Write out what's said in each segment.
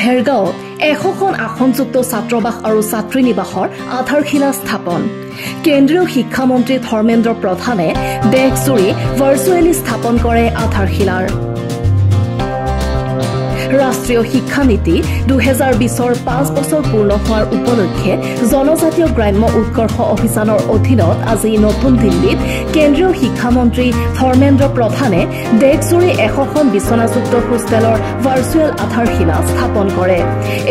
ভেৰগাঁও 100খন আসনযুক্ত ছাত্ৰবাস আৰু ছাত্ৰী নিবাসৰ আধাৰশিলা স্থাপন কেন্দ্ৰীয় শিক্ষামন্ত্ৰী ধৰ্মেন্দ্ৰ প্ৰধানে দেশজুৰি ভাৰ্চুৱেলি স্থাপন কৰে আধাৰশিলাৰ ৰাষ্ট্ৰীয় শিক্ষা নীতি 2020ৰ 5 বছৰ পূৰ্ণ হোৱাৰ উপলক্ষে জনজাতীয় গ্ৰাম্য উৎকৰ্ষ অভিযানৰ অধীনত আজি নতুন দিল্লীত কেন্দ্ৰীয় শিক্ষামন্ত্ৰী ধৰ্মেন্দ্ৰ প্ৰধানে দেশজুৰি 100খন বিচনাযুক্ত হোষ্টেলৰ ভাৰ্চুৱেল আধাৰশিলা স্থাপন কৰে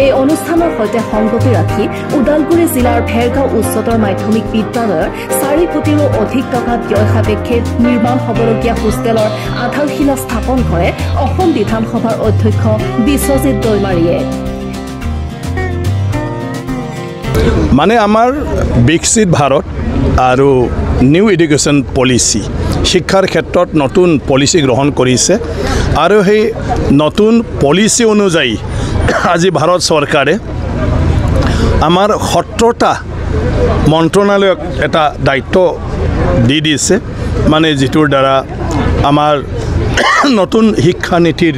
এই অনুষ্ঠানৰ সৈতে সংগতি ৰাখি ওদালগুৰি জিলাৰ ভেৰগাঁও উচ্চতৰ মাধ্যমিক বিদ্যালয়ৰ 4 কোটিৰো অধিক টকা ব্যয় সাপেক্ষে নিৰ্মাণ হ'বলগীয়া হোষ্টেলৰ আধাৰশিলা স্থাপন কৰে অসম বিধানসভাৰ অধ্যক্ষ বিশ্বজিৎ দৈমাৰীয়ে মানে আমাৰ বিকশিত ভাৰত আৰু নিউ এডুকেশ্যন পলিচি শিক্ষাৰ ক্ষেত্ৰত নতুন পলিচি গ্ৰহণ কৰিছে আৰু সেই নতুন পলিচি অনুযায়ী আজি ভাৰত চৰকাৰে আমাৰ 17টা মন্ত্ৰণালয়ক এটা দায়িত্ব দি দিছে মানে যিটোৰ দ্বাৰা আমাৰ নতুন শিক্ষা নীতিৰ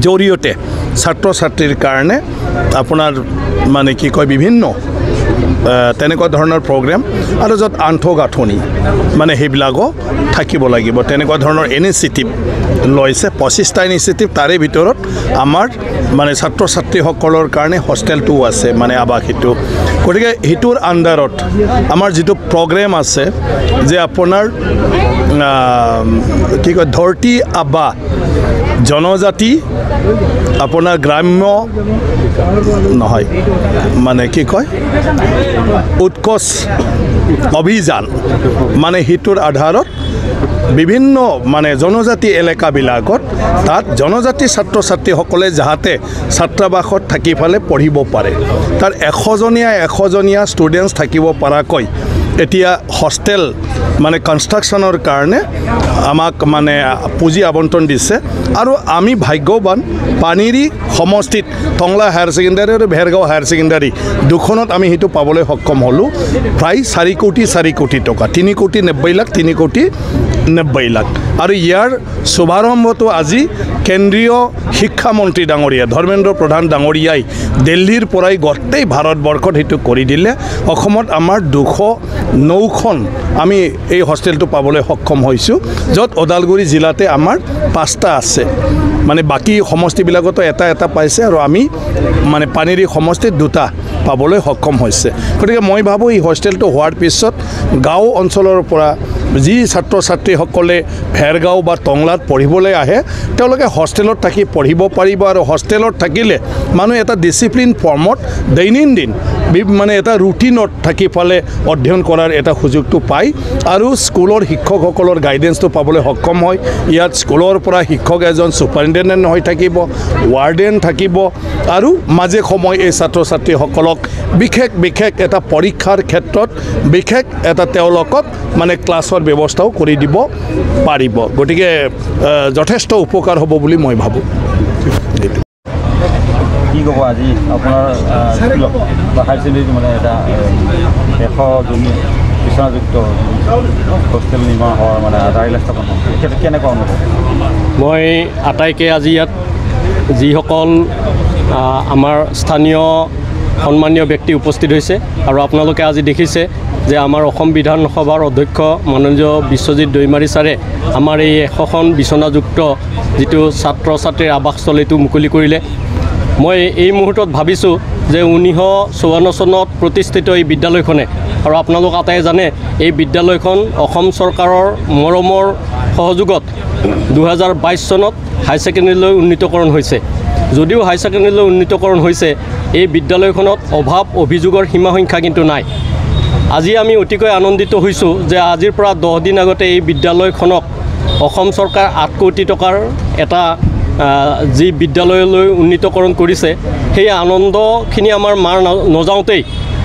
জৰিয়তে ছাত্ৰ ছাত্ৰীৰ কাৰণে আপোনাৰ মানে কি কয় বিভিন্ন তেনেকুৱা ধৰণৰ প্ৰগ্ৰাম আৰু য'ত আন্তঃগাঁথনি মানে সেইবিলাকো থাকিব লাগিব তেনেকুৱা ধৰণৰ ইনিচিয়েটিভ লৈছে 25টা ইনিচিয়েটিভ তাৰে ভিতৰত আমাৰ মানে ছাত্ৰ ছাত্ৰীসকলৰ কাৰণে হোষ্টেলটো আছে মানে আৱাসীটো গতিকে সেইটোৰ আণ্ডাৰত আমাৰ যিটো প্ৰগ্ৰাম আছে যে আপোনাৰ কি কয় ধৰতি আবা জনজাতি আপোনাৰ গ্ৰাম্য নহয় মানে কি কয় উৎকৰ্ষ অভিযান মানে হিটোৰ আধাৰত বিভিন্ন মানে জনজাতি এলেকাবিলাকত তাত জনজাতি ছাত্ৰ ছাত্ৰীসকলে যাতে ছাত্ৰাবাসত থাকি ফালে পঢ়িব পাৰে তাৰ 100জনীয়া ষ্টুডেণ্টছ থাকিব পৰাকৈ এতিয়া হোষ্টেল মানে কনষ্ট্ৰাকশ্যনৰ কাৰণে আমাক মানে পুঁজি আবণ্টন দিছে আৰু আমি ভাগ্যৱান পানীৰী সমষ্টিত টংলা হায়াৰ ছেকেণ্ডাৰী আৰু ভেৰগাঁও হায়াৰ ছেকেণ্ডাৰী দুখনত আমি সেইটো পাবলৈ সক্ষম হ'লোঁ প্ৰায় 4 কোটি টকা 3 কোটি 90 লাখ 3 কোটি 90 লাখ আৰু ইয়াৰ শুভাৰম্ভটো আজি কেন্দ্ৰীয় শিক্ষামন্ত্ৰী ডাঙৰীয়া ধৰ্মেন্দ্ৰ প্ৰধান ডাঙৰীয়াই দিল্লীৰ পৰাই গোটেই ভাৰতবৰ্ষত সেইটো কৰি দিলে অসমত আমাৰ 209খন আমি এই হোষ্টেলটো পাবলৈ সক্ষম হৈছোঁ য'ত ওদালগুৰি জিলাতে আমাৰ 5টা আছে মানে বাকী সমষ্টিবিলাকতো এটা পাইছে আৰু আমি মানে পানীৰী সমষ্টিত 2টা পাবলৈ সক্ষম হৈছে গতিকে মই ভাবোঁ এই হোষ্টেলটো হোৱাৰ পিছত গাঁও অঞ্চলৰ পৰা যি ছাত্ৰ ছাত্ৰীসকলে ভেৰগাঁও বা টংলাত পঢ়িবলৈ আহে তেওঁলোকে হোষ্টেলত থাকি পঢ়িব পাৰিব আৰু হোষ্টেলত থাকিলে মানুহ এটা ডিচিপ্লিন ফৰ্মত দৈনন্দিন মানে এটা ৰুটিনত থাকি ফালে অধ্যয়ন কৰাৰ এটা সুযোগটো পায় আৰু স্কুলৰ শিক্ষকসকলৰ গাইডেন্সটো পাবলৈ সক্ষম হয় ইয়াত স্কুলৰ পৰা শিক্ষক এজন ছুপাৰিণ্টেণ্ডেণ্ট হৈ থাকিব ৱাৰ্ডেন থাকিব আৰু মাজে সময় এই ছাত্ৰ ছাত্ৰীসকলক বিশেষ এটা পৰীক্ষাৰ ক্ষেত্ৰত বিশেষ এটা তেওঁলোকক মানে ক্লাছৰ ব্যৱস্থাও কৰি দিব পাৰিব গতিকে যথেষ্ট উপকাৰ হ'ব বুলি মই ভাবোঁ কি ক'ব আজি আপোনাৰ হায়াৰ ছেকেণ্ডেৰী মানে এটা 100জনী বিচনাযুক্ত হোষ্টেল নিৰ্মাণ হোৱাৰ মানে আধাৰশিলা স্থাপন কেনেকুৱা অনুভৱ মই আটাইকে আজি ইয়াত যিসকল আমাৰ স্থানীয় সন্মানীয় ব্যক্তি উপস্থিত হৈছে আৰু আপোনালোকে আজি দেখিছে যে আমাৰ অসম বিধানসভাৰ অধ্যক্ষ মাননীয় বিশ্বজিৎ দৈমাৰী ছাৰে আমাৰ এই 100খন বিচনাযুক্ত যিটো ছাত্ৰ ছাত্ৰীৰ আৱাসস্থলীটো মুকলি কৰিলে মই এই মুহূৰ্তত ভাবিছোঁ যে 1954 চনত প্ৰতিষ্ঠিত এই বিদ্যালয়খনে আৰু আপোনালোক আটাই জানে এই বিদ্যালয়খন অসম চৰকাৰৰ মৰমৰ সহযোগত 2022 চনত হাই ছেকেণ্ডেৰীলৈ উন্নীতকৰণ হৈছে যদিও হাই ছেকেণ্ডেৰীলৈ উন্নীতকৰণ হৈছে এই বিদ্যালয়খনত অভাৱ অভিযোগৰ সীমা সংখ্যা কিন্তু নাই আজি আমি অতিকৈ আনন্দিত হৈছোঁ যে আজিৰ পৰা 10 দিন আগতে এই বিদ্যালয়খনক অসম চৰকাৰ 8 কোটি টকাৰ এটা যি বিদ্যালয়লৈ উন্নীতকৰণ কৰিছে সেই আনন্দখিনি আমাৰ মাৰ নযাওঁতেই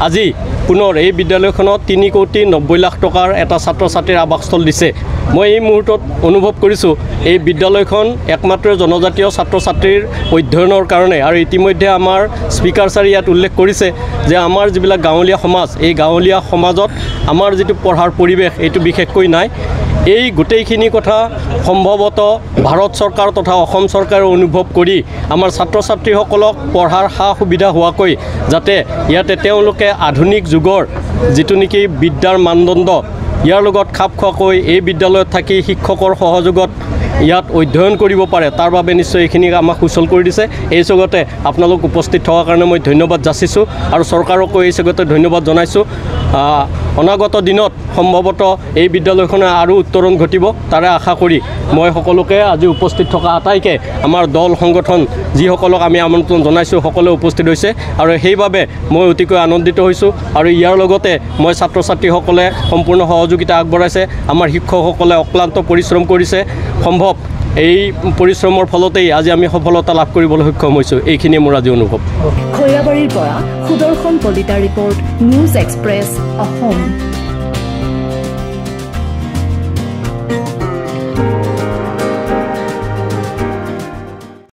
আজি পুনৰ এই বিদ্যালয়খনত 3 কোটি 90 লাখ টকাৰ এটা ছাত্ৰ ছাত্ৰীৰ আৱাসস্থল দিছে মই এই মুহূৰ্তত অনুভৱ কৰিছোঁ এই বিদ্যালয়খন একমাত্ৰ জনজাতীয় ছাত্ৰ ছাত্ৰীৰ অধ্যয়নৰ কাৰণে আৰু ইতিমধ্যে আমাৰ স্পিকাৰ ছাৰে ইয়াত উল্লেখ কৰিছে যে আমাৰ যিবিলাক গাঁৱলীয়া সমাজ এই গাঁৱলীয়া সমাজত আমাৰ যিটো পঢ়াৰ পৰিৱেশ এইটো বিশেষকৈ নাই এই গোটেইখিনি কথা সম্ভৱতঃ ভাৰত চৰকাৰ তথা অসম চৰকাৰে অনুভৱ কৰি আমাৰ ছাত্ৰ ছাত্ৰীসকলক পঢ়াৰ সা সুবিধা হোৱাকৈ যাতে ইয়াতে তেওঁলোকে আধুনিক যুগৰ যিটো নেকি বিদ্যাৰ মানদণ্ড ইয়াৰ লগত খাপ খোৱাকৈ এই বিদ্যালয়ত থাকি শিক্ষকৰ সহযোগত ইয়াত অধ্যয়ন কৰিব পাৰে তাৰ বাবে নিশ্চয় এইখিনি আমাক সুচল কৰি দিছে। এই জগতে আপোনালোক উপস্থিত থকাৰ কাৰণে মই ধন্যবাদ যাচিছোঁ আৰু চৰকাৰকো এই জগতে ধন্যবাদ জনাইছোঁ। অনাগত দিনত সম্ভৱতঃ এই বিদ্যালয়খনে আৰু উত্তৰণ ঘটিব তাৰে আশা কৰি মই সকলোকে আজি উপস্থিত থকা আটাইকে আমাৰ দল সংগঠন যিসকলক আমি আমন্ত্ৰণ জনাইছোঁ সকলোৱে উপস্থিত হৈছে আৰু সেইবাবে মই অতিকৈ আনন্দিত হৈছোঁ। আৰু ইয়াৰ লগতে মই ছাত্ৰ ছাত্ৰীসকলে সম্পূৰ্ণ সহযোগিতা আগবঢ়াইছে, আমাৰ শিক্ষকসকলে অক্লান্ত পৰিশ্ৰম কৰিছে। সম্ভৱ এই পৰিশ্ৰমৰ ফলতেই আজি আমি সফলতা লাভ কৰিবলৈ সক্ষম হৈছোঁ। এইখিনিয়ে মোৰ আজি অনুভৱ। খৈৰাবাৰীৰ পৰা Sudarshan Kalita report, news express Assam.